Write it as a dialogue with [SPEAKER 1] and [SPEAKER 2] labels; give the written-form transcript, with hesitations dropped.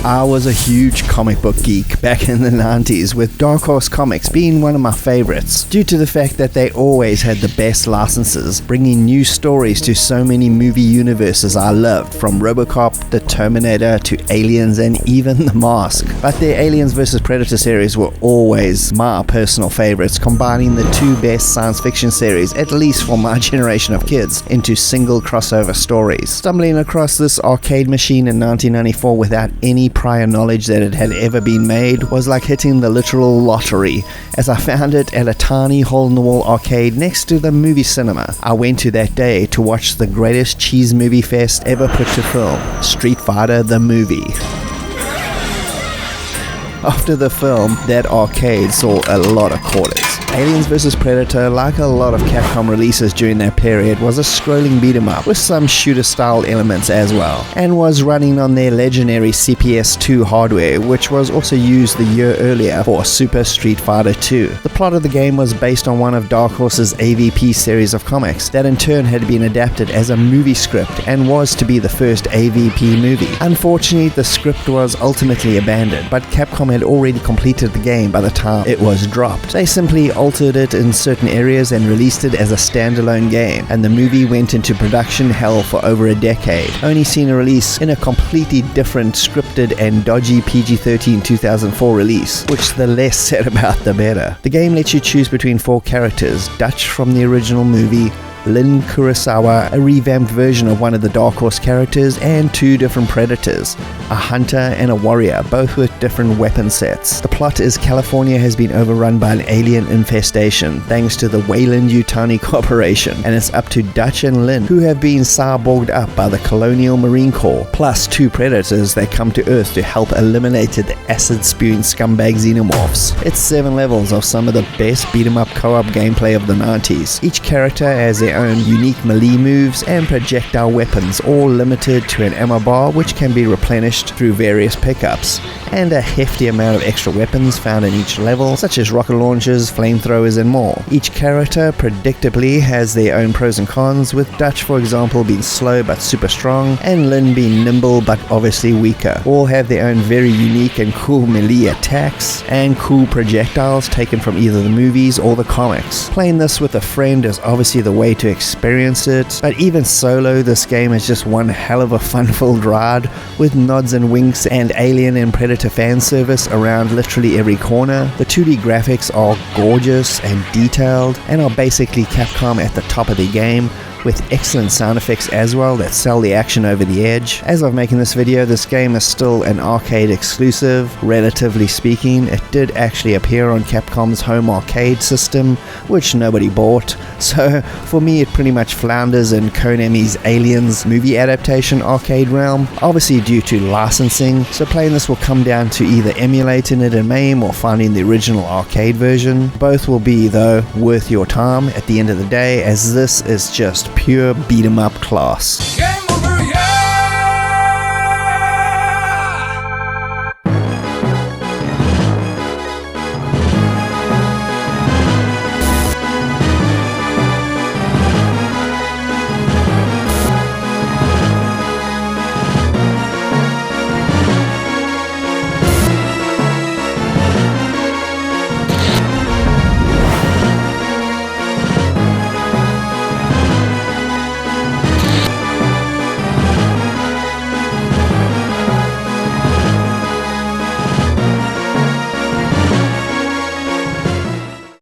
[SPEAKER 1] I was a huge comic book geek back in the 90s, with Dark Horse Comics being one of my favorites, due to the fact that they always had the best licenses, bringing new stories to so many movie universes I loved, from RoboCop, The Terminator, to Aliens, and even The Mask. But their Aliens vs Predator series were always my personal favorites, combining the two best science fiction series, at least for my generation of kids, into single crossover stories. Stumbling across this arcade machine in 1994 without any prior knowledge that it had ever been made was like hitting the literal lottery, as I found it at a tiny hole-in-the-wall arcade next to the movie cinema I went to that day to watch the greatest cheese movie fest ever put to film, Street Fighter the movie. After the film, that arcade saw a lot of quarters. Aliens vs Predator, like a lot of Capcom releases during that period, was a scrolling beat-em-up with some shooter-style elements as well, and was running on their legendary CPS-2 hardware, which was also used the year earlier for Super Street Fighter 2. The plot of the game was based on one of Dark Horse's AVP series of comics, that in turn had been adapted as a movie script and was to be the first AVP movie. Unfortunately, the script was ultimately abandoned, but Capcom had already completed the game by the time it was dropped. They simply altered it in certain areas and released it as a standalone game, and the movie went into production hell for over a decade, only seeing a release in a completely different scripted and dodgy PG-13 2004 release, which the less said about the better. The game lets you choose between 4 characters: Dutch from the original movie, Lin Kurosawa, a revamped version of one of the Dark Horse characters, and 2 different predators, a hunter and a warrior, both with different weapon sets. The plot is California has been overrun by an alien infestation, thanks to the Weyland-Yutani Corporation, and it's up to Dutch and Lin, who have been cyborged up by the Colonial Marine Corps, plus 2 predators that come to Earth to help eliminate the acid-spewing scumbag xenomorphs. It's 7 levels of some of the best beat-em-up co-op gameplay of the 90s. Each character has their own unique melee moves and projectile weapons, all limited to an ammo bar which can be replenished through various pickups, and a hefty amount of extra weapons found in each level, such as rocket launchers, flamethrowers, and more. Each character predictably has their own pros and cons, with Dutch, for example, being slow but super strong, and Lin being nimble but obviously weaker. All have their own very unique and cool melee attacks and cool projectiles taken from either the movies or the comics. Playing this with a friend is obviously the way to experience it, but even solo, this game is just one hell of a fun-filled ride, with nods and winks and Alien and Predator fan service around literally every corner. The 2D graphics are gorgeous and detailed, and are basically Capcom at the top of the game, with excellent sound effects as well that sell the action over the edge. As of making this video, this game is still an arcade exclusive, relatively speaking. It did actually appear on Capcom's home arcade system, which nobody bought, so for me it pretty much flounders in Konami's Aliens movie adaptation arcade realm, obviously due to licensing, so playing this will come down to either emulating it in MAME or finding the original arcade version. Both will be, though, worth your time at the end of the day, as this is just pure beat 'em up class. Yeah!